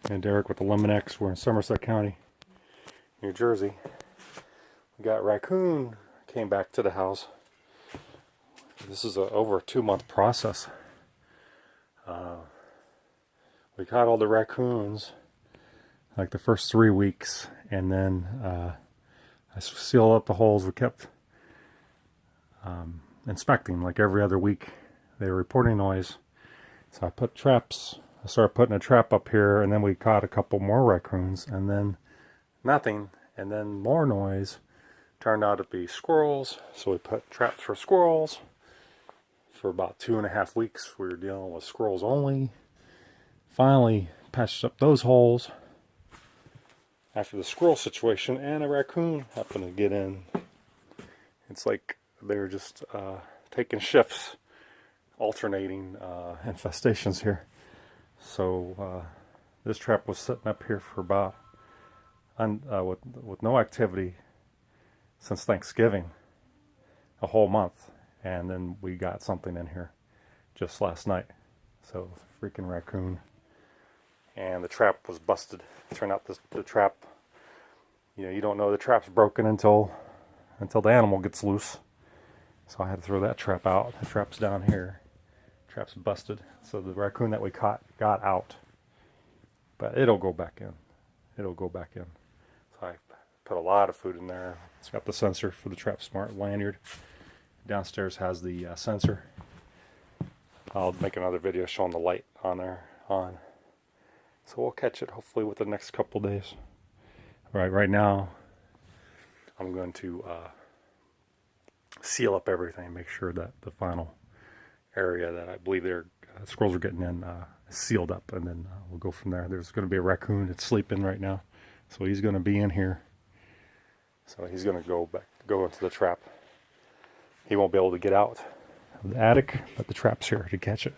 And Derek with Eliminex. We're in Somerset County, New Jersey. We got Raccoon came back to the house. This is over a 2-month process. We caught all the raccoons like the first 3 weeks, and then I sealed up the holes. We kept inspecting like every other week. They were reporting noise, so I put traps. I started putting a trap up here, and then we caught a couple more raccoons, and then nothing, and then more noise. Turned out to be squirrels, so we put traps for squirrels. For about 2.5 weeks, we were dealing with squirrels only. Finally patched up those holes after the squirrel situation, and a raccoon happened to get in. It's like they're just taking shifts, alternating infestations here. So this trap was sitting up here for about with no activity since Thanksgiving, a whole month, and then we got something in here just last night. So freaking raccoon, and the trap was busted. It turned out the trap, you don't know the trap's broken until the animal gets loose. So I had to throw that trap out. The trap's down here. Trap's busted. So the raccoon that we caught got out. But it'll go back in. It'll go back in. So I put a lot of food in there. It's got the sensor for the Trap Smart lanyard. Downstairs has the sensor. I'll make another video showing the light on there. So we'll catch it hopefully within the next couple days. Right now I'm going to seal up everything, make sure that the final area that I believe their squirrels are getting in is sealed up, and then we'll go from there. There's going to be a raccoon that's sleeping right now, so he's going to be in here. So he's going to go into the trap. He won't be able to get out of the attic, but the trap's here to catch it.